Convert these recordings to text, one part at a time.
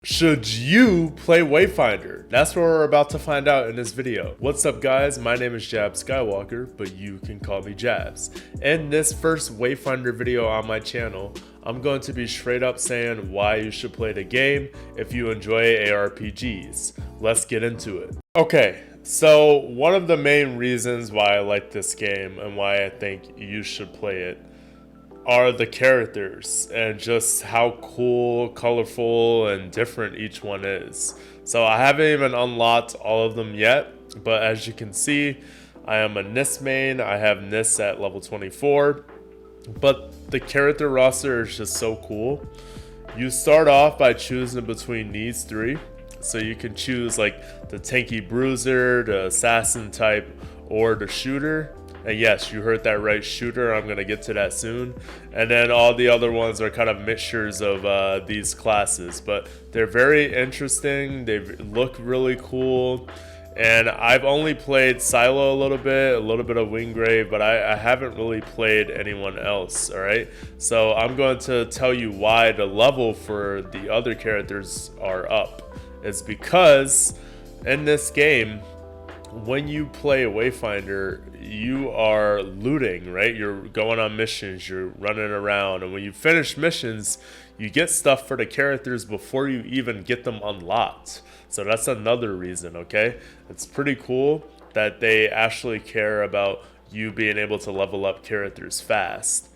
Should you play Wayfinder? That's what we're about to find out in this video. What's up guys, my name is JabsSkyWalker, but you can call me Jabs. In this first Wayfinder video on my channel, I'm going to be straight up saying why you should play the game if you enjoy ARPGs. Let's get into it. Okay, so one of the main reasons why I like this game and why I think you should play it are the characters and just how cool, colorful, and different each one is. So I haven't even unlocked all of them yet, but as you can see, I am a Nis main. I have Nis at level 24, but the character roster is just so cool. You start off by choosing between these three, so you can choose like the tanky bruiser, the assassin type, or the shooter. And yes, you heard that right, shooter. I'm going to get to that soon. And then all the other ones are kind of mixtures of these classes. But they're very interesting. They look really cool. And I've only played Silo a little bit of Wingrave, but I haven't really played anyone else, all right? So I'm going to tell you why the level for the other characters are up. It's because in this game, when you play Wayfinder, you are looting, right? You're going on missions, you're running around, and when you finish missions, you get stuff for the characters before you even get them unlocked. So that's another reason, okay? It's pretty cool that they actually care about you being able to level up characters fast.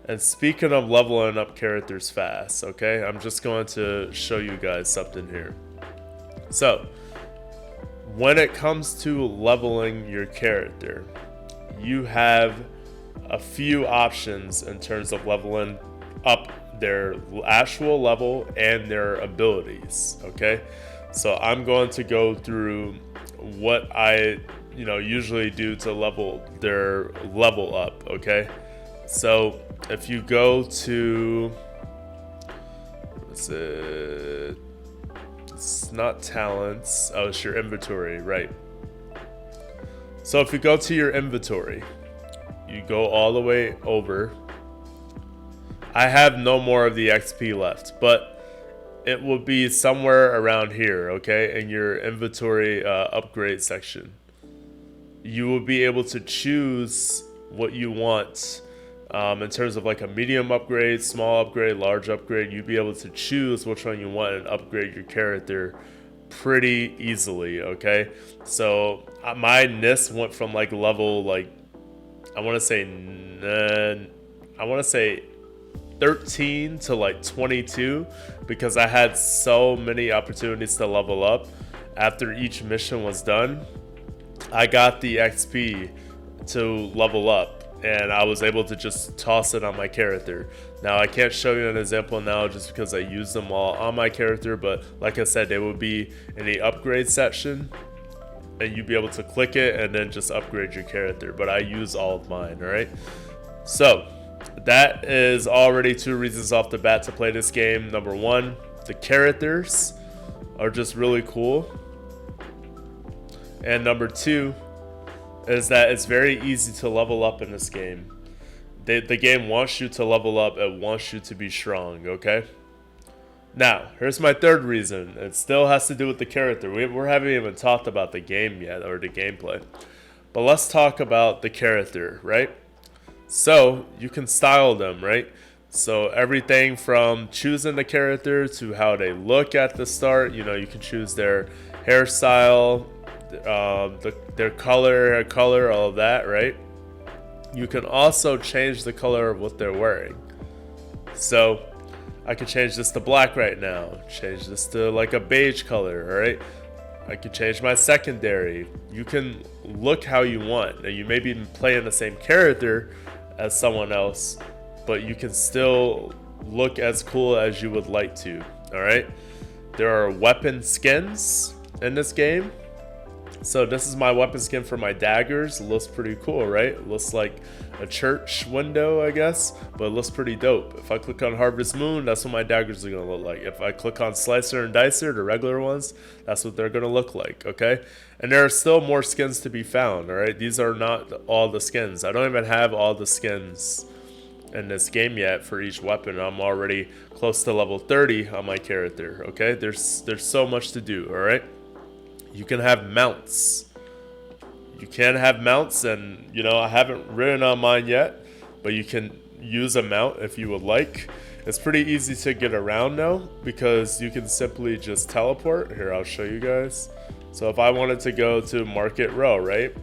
And speaking of leveling up characters fast, okay, I'm just going to show you guys something here. So when it comes to leveling your character, you have a few options in terms of leveling up their actual level and their abilities, okay? So I'm going to go through what I usually do to level their level up, okay? So if you go to, it's not talents, oh, it's your inventory, right? So if you go to your inventory, you go all the way over. I have no more of the XP left, but it will be somewhere around here, okay, in your inventory upgrade section. You will be able to choose what you want in terms of like a medium upgrade, small upgrade, large upgrade. You'll be able to choose which one you want and upgrade your character pretty easily, okay? So my Nis went from like level I want to say 13 to like 22 because I had so many opportunities to level up. After each mission was done, I got the XP to level up, and I was able to just toss it on my character. Now I can't show you an example now just because I used them all on my character, but like I said, they will be in the upgrade section and you'll be able to click it and then just upgrade your character, but I use all of mine, all right? So that is already two reasons off the bat to play this game. Number one, the characters are just really cool. And number two is that it's very easy to level up in this game. The game wants you to level up, it wants you to be strong, okay? Now, here's my third reason. It still has to do with the character. We haven't even talked about the game yet, or the gameplay. But let's talk about the character, right? So, you can style them, right? So, everything from choosing the character to how they look at the start. You can choose their hairstyle, their color, all of that, right? You can also change the color of what they're wearing. So I could change this to black right now, change this to like a beige color, all right? I could change my secondary. You can look how you want. Now, you may be playing the same character as someone else, but you can still look as cool as you would like to, all right? There are weapon skins in this game. So this is my weapon skin for my daggers. It looks pretty cool, right? It looks like a church window, I guess, but it looks pretty dope. If I click on Harvest Moon, that's what my daggers are gonna look like. If I click on Slicer and Dicer, the regular ones, that's what they're gonna look like, okay? And there are still more skins to be found, all right? These are not all the skins. I don't even have all the skins in this game yet for each weapon. I'm already close to level 30 on my character. Okay, there's so much to do. All right, you can have mounts. You can have mounts, and you know, I haven't ridden on mine yet, but you can use a mount if you would like. It's pretty easy to get around now because you can simply just teleport. Here, I'll show you guys. So if I wanted to go to Market Row, right?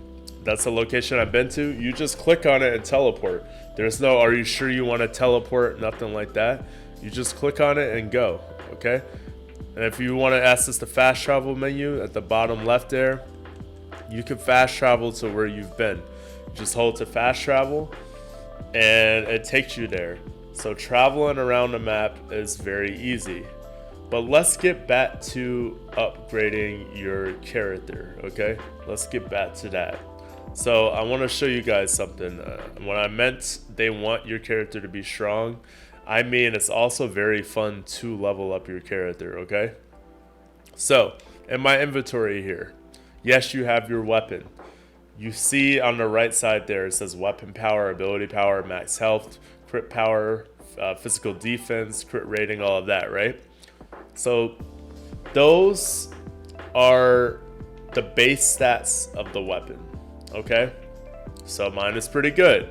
That's a location I've been to. You just click on it and teleport. There's no, are you sure you want to teleport? Nothing like that. You just click on it and go, okay? And if you want to access the fast travel menu at the bottom left there, you can fast travel to where you've been. Just hold to fast travel and it takes you there. So traveling around the map is very easy. But let's get back to upgrading your character, okay? Let's get back to that. So I want to show you guys something. When I meant they want your character to be strong, I mean it's also very fun to level up your character, okay? So in my inventory here, yes, you have your weapon. You see on the right side there, it says weapon power, ability power, max health, crit power, physical defense, crit rating, all of that, right? So those are the base stats of the weapon, okay? So mine is pretty good.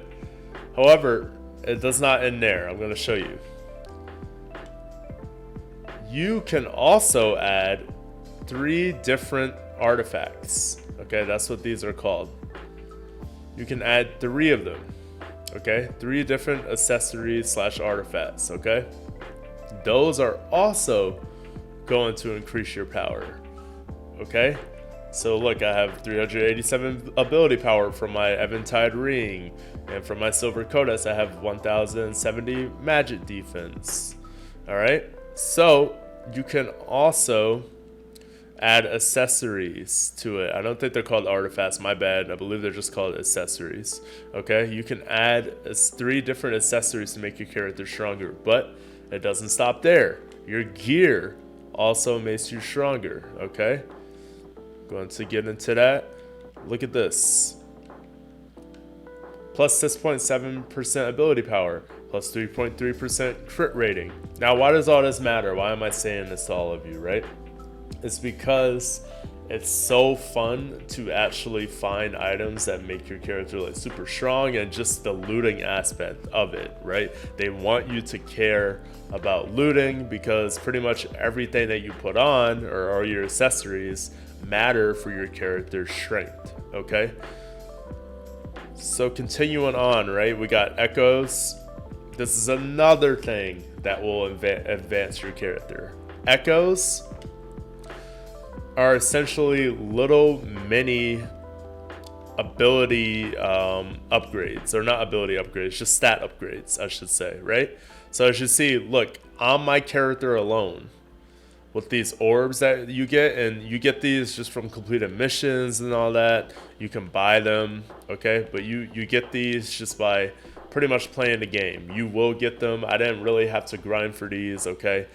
However, it does not end there. I'm going to show you. You can also add 3 different artifacts. Okay, that's what these are called. You can add 3 of them. Okay, 3 different accessories / artifacts. Okay, those are also going to increase your power. Okay, so look, I have 387 ability power from my Eventide ring, and from my silver codex I have 1070 magic defense. All right, so you can also add accessories to it. I don't think they're called artifacts, my bad. I believe they're just called accessories. Okay, you can add 3 different accessories to make your character stronger, but it doesn't stop there. Your gear also makes you stronger. Okay, going to get into that. Look at this. Plus 6.7% ability power, plus 3.3% crit rating. Now, why does all this matter? Why am I saying this to all of you, right? It's because it's so fun to actually find items that make your character like super strong, and just the looting aspect of it, right? They want you to care about looting because pretty much everything that you put on or your accessories matter for your character's strength, okay? So continuing on, right? We got echoes. This is another thing that will advance your character. Echoes are essentially little mini ability upgrades, or not ability upgrades, just stat upgrades, I should say, right? So as you see, look, on my character alone, with these orbs that you get, and you get these just from completed missions and all that, you can buy them, okay? But you get these just by pretty much playing the game. You will get them. I didn't really have to grind for these, okay?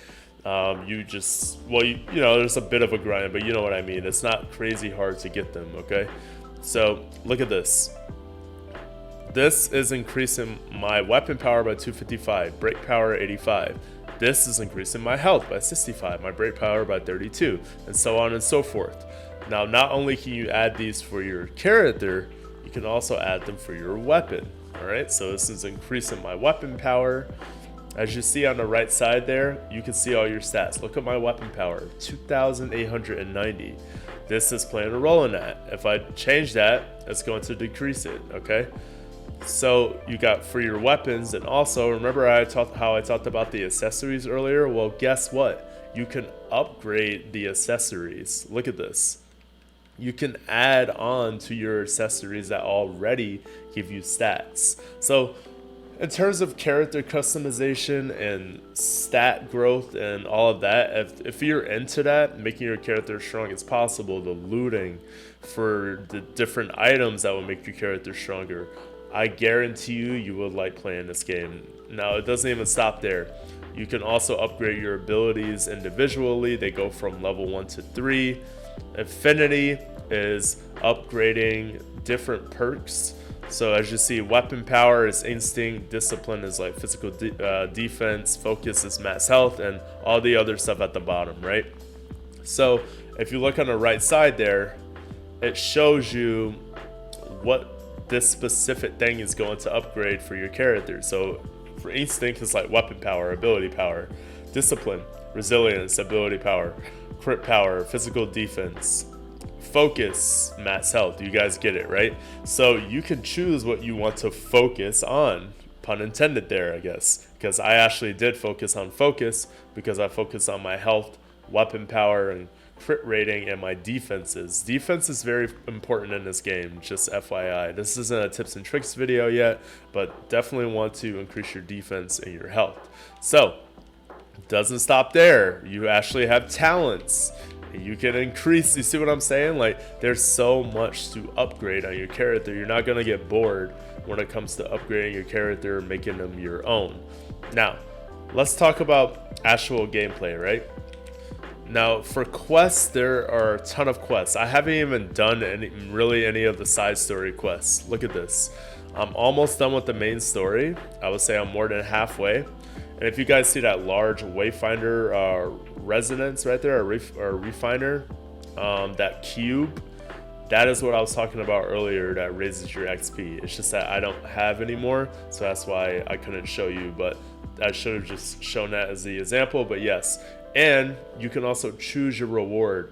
You just, well, you know, there's a bit of a grind, but you know what I mean. It's not crazy hard to get them, okay? So look at this. This is increasing my weapon power by 255, break power 85. This is increasing my health by 65, my break power by 32, and so on and so forth. Now, not only can you add these for your character, you can also add them for your weapon. All right, so this is increasing my weapon power. As you see on the right side there, you can see all your stats. Look at my weapon power, 2,890. This is playing a role in that. If I change that, it's going to decrease it, okay? So you got for your weapons, and also remember how I talked about the accessories earlier? Well, guess what? You can upgrade the accessories. Look at this. You can add on to your accessories that already give you stats. So in terms of character customization and stat growth and all of that, if you're into that, making your character as strong as possible, the looting for the different items that will make your character stronger, I guarantee you would like playing this game. Now, it doesn't even stop there. You can also upgrade your abilities individually. They go from level 1 to 3. Affinity is upgrading different perks So as you see, weapon power is instinct, discipline is like physical defense, focus is max health, and all the other stuff at the bottom, right? So if you look on the right side there, it shows you what this specific thing is going to upgrade for your character. So for instinct, it's like weapon power, ability power, discipline, resilience, ability power, crit power, physical defense, focus, max health. You guys get it, right? So you can choose what you want to focus on, pun intended there, I guess, because I actually did focus on focus because I focus on my health, weapon power, and crit rating, and my defenses. Defense is very important in this game, just FYI. This isn't a tips and tricks video yet, but definitely want to increase your defense and your health. So doesn't stop there. You actually have talents. You can increase, you see what I'm saying? Like, there's so much to upgrade on your character. You're not gonna get bored when it comes to upgrading your character, making them your own. Now, let's talk about actual gameplay, right? Now, for quests, there are a ton of quests. I haven't even done any of the side story quests. Look at this. I'm almost done with the main story. I would say I'm more than halfway. And if you guys see that large Wayfinder resonance right there, or refiner, that cube, that is what I was talking about earlier that raises your XP. It's just that I don't have anymore, so that's why I couldn't show you, but I should have just shown that as the example. But yes, and you can also choose your reward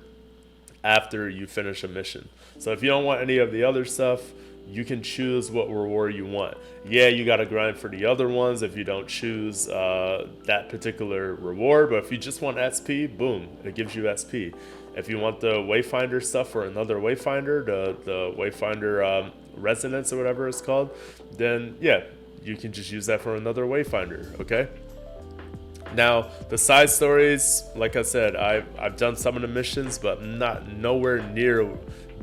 after you finish a mission. So if you don't want any of the other stuff, you can choose what reward you want. Yeah, you gotta grind for the other ones if you don't choose that particular reward, but if you just want XP, boom, it gives you XP. If you want the Wayfinder stuff or another Wayfinder, the Wayfinder resonance or whatever it's called, then yeah, you can just use that for another Wayfinder, okay? Now, the side stories, like I said, I've done some of the missions, but nowhere near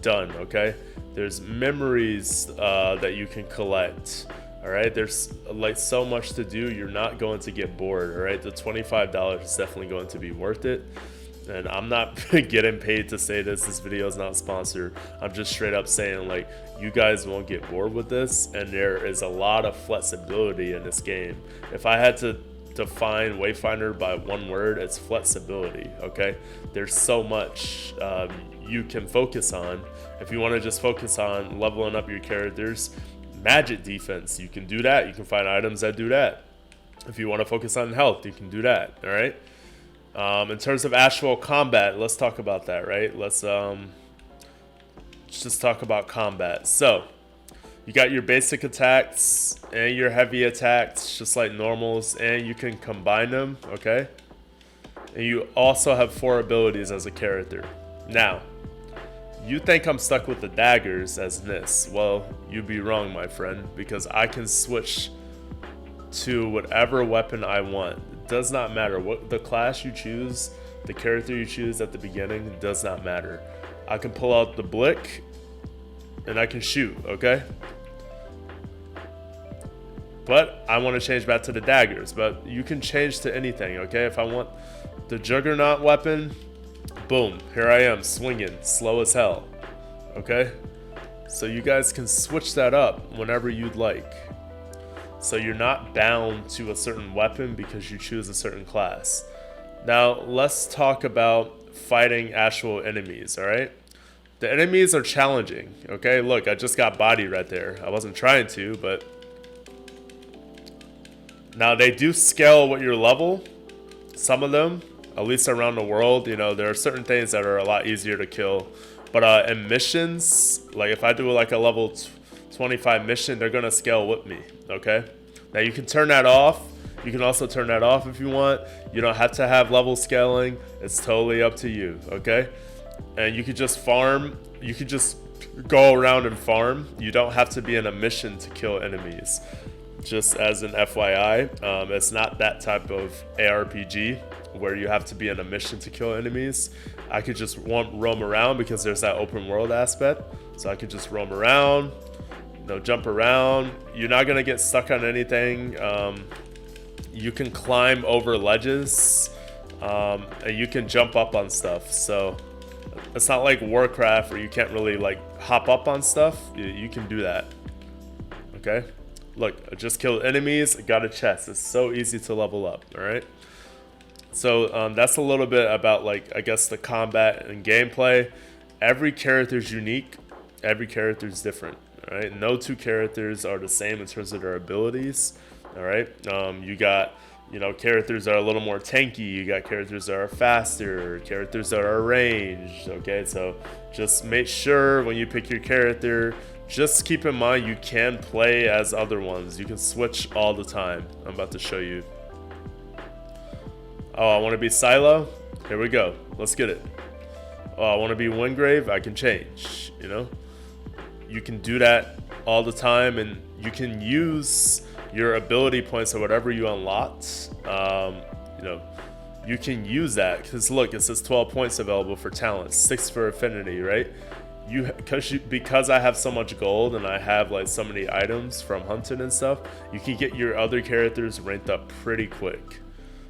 done, okay? There's memories that you can collect, all right? There's like so much to do. You're not going to get bored, all right? The $25 is definitely going to be worth it. And I'm not getting paid to say this. This video is not sponsored. I'm just straight up saying, like, you guys won't get bored with this. And there is a lot of flexibility in this game. If I had to define Wayfinder by one word, it's flexibility, okay? There's so much you can focus on. If you want to just focus on leveling up your characters, magic defense, you can do that. You can find items that do that. If you want to focus on health, you can do that, all right? In terms of actual combat, let's talk about that, right? Let's just talk about combat. So, you got your basic attacks and your heavy attacks, just like normals, and you can combine them, okay? And you also have 4 abilities as a character. Now, you think I'm stuck with the daggers as this. Well, you'd be wrong, my friend, because I can switch to whatever weapon I want. It does not matter what the class you choose, the character you choose at the beginning, does not matter. I can pull out the blick and I can shoot, okay? But I want to change back to the daggers, but you can change to anything, okay? If I want the juggernaut weapon, boom, here I am swinging, slow as hell, okay? So you guys can switch that up whenever you'd like. So you're not bound to a certain weapon because you choose a certain class. Now, let's talk about fighting actual enemies, all right? The enemies are challenging, okay? Look, I just got bodied right there. I wasn't trying to, but... Now, they do scale what your level, some of them, at least around the world. You know, there are certain things that are a lot easier to kill. But in missions, like if I do like a level 25 mission, they're gonna scale with me, okay? Now you can turn that off. You can also turn that off if you want. You don't have to have level scaling. It's totally up to you, okay? And you could just farm. You could just go around and farm. You don't have to be in a mission to kill enemies. Just as an FYI, it's not that type of ARPG where you have to be in a mission to kill enemies. I could just roam around because there's that open world aspect. So I could just roam around, you know, jump around. You're not gonna get stuck on anything. You can climb over ledges, and you can jump up on stuff. So it's not like Warcraft where you can't really like hop up on stuff. You can do that. okay? Look, I just killed enemies, got a chest. It's so easy to level up, all right? So that's a little bit about, like, I guess the combat and gameplay. Every character is unique. Every character is different, all right? No two characters are the same in terms of their abilities, all right? You got, you know, characters that are a little more tanky. You got characters that are faster, characters that are ranged, okay? So just make sure when you pick your character, just keep in mind you can play as other ones. You can switch all the time. I'm about to show you. Oh, I want to be Silo? Here we go. Let's get it. Oh, I want to be Wingrave? I can change, you know? You can do that all the time, and you can use your ability points or whatever you unlocked. You know, you can use that, because look, it says 12 points available for talents, 6 for affinity, right? Because I have so much gold and I have like so many items from hunting and stuff, you can get your other characters ranked up pretty quick.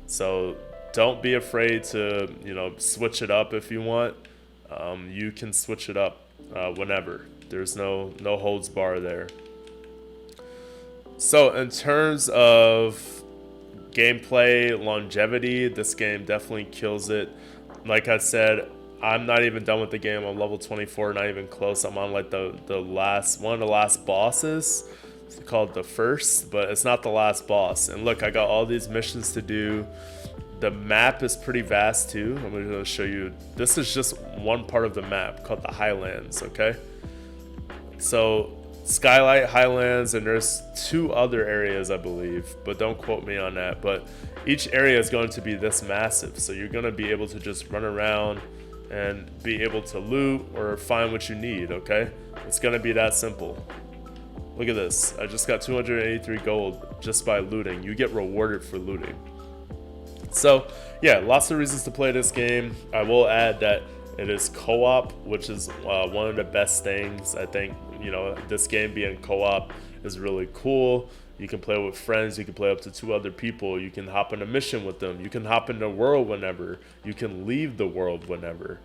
So don't be afraid to, you know, switch it up if you want. You can switch it up whenever. There's no holds bar there. So in terms of gameplay longevity, this game definitely kills it. Like I said, I'm not even done with the game. I'm level 24, not even close. I'm on like the last one of the last bosses. It's called the first, but it's not the last boss. And look, I got all these missions to do. The map is pretty vast too. I'm going to show you. This is just one part of the map called the Highlands, okay? So Skylight, Highlands, and there's 2 other areas, I believe, but don't quote me on that. But each area is going to be this massive, so you're going to be able to just run around and be able to loot or find what you need, okay? It's going to be that simple. Look at this. I just got 283 gold just by looting. You get rewarded for looting. So, yeah, lots of reasons to play this game. I will add that it is co-op, which is one of the best things. I think, you know, this game being co-op is really cool. You can play with friends. You can play up to 2 other people. You can hop on a mission with them. You can hop in the world whenever. You can leave the world whenever.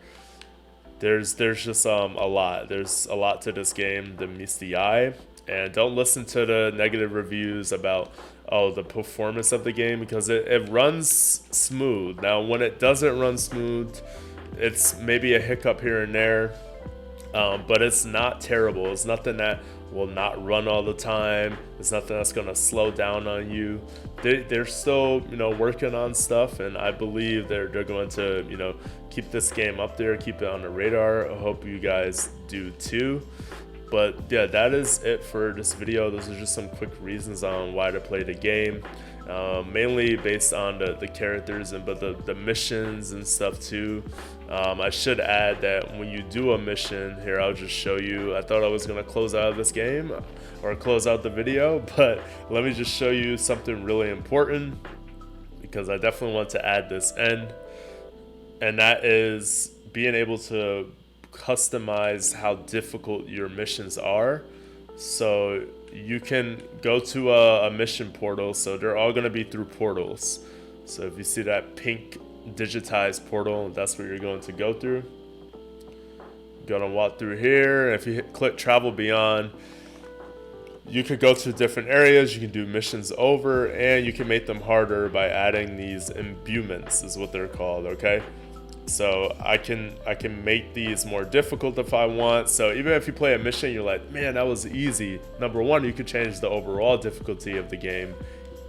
There's just a lot. There's a lot to this game that meets the eye. And don't listen to the negative reviews about, oh, the performance of the game, because it runs smooth. Now, when it doesn't run smooth, it's maybe a hiccup here and there, but it's not terrible. It's nothing that will not run all the time. It's nothing that's going to slow down on you. They're still, you know, working on stuff, and I believe they're going to, you know, keep this game up there, keep it on the radar. I hope you guys do too. But yeah, that is it for this video. Those are just some quick reasons on why to play the game. Mainly based on the characters, but the missions and stuff too. I should add that when you do a mission, here I'll just show you. I thought I was going to close out this game or close out the video, but let me just show you something really important, because I definitely want to add this in, and that is being able to customize how difficult your missions are. So you can go to a mission portal, so they're all going to be through portals. So if you see that pink digitized portal, that's where you're going to go through. You're going to walk through here, and if you click travel beyond, you could go to different areas. You can do missions over, and you can make them harder by adding these imbuements, is what they're called, okay? So I can make these more difficult if I want. So even if you play a mission, you're like, man, that was easy. Number one, you can change the overall difficulty of the game,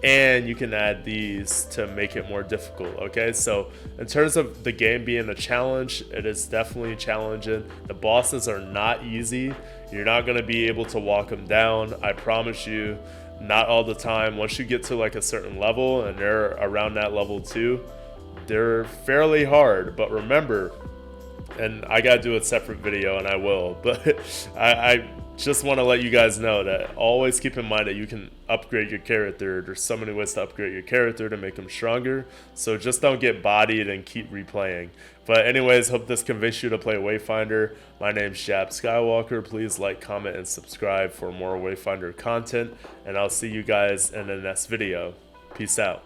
and you can add these to make it more difficult, okay? So in terms of the game being a challenge, it is definitely challenging. The bosses are not easy. You're not gonna be able to walk them down, I promise you. Not all the time. Once you get to like a certain level, and they're around that level too, they're fairly hard. But remember, and I gotta do a separate video, and I will, but I just want to let you guys know that always keep in mind that you can upgrade your character. There's so many ways to upgrade your character to make them stronger, so just don't get bodied and keep replaying. But anyways, hope this convinced you to play Wayfinder. My name's JabsSkyWalker. Please like, comment, and subscribe for more Wayfinder content, and I'll see you guys in the next video. Peace out.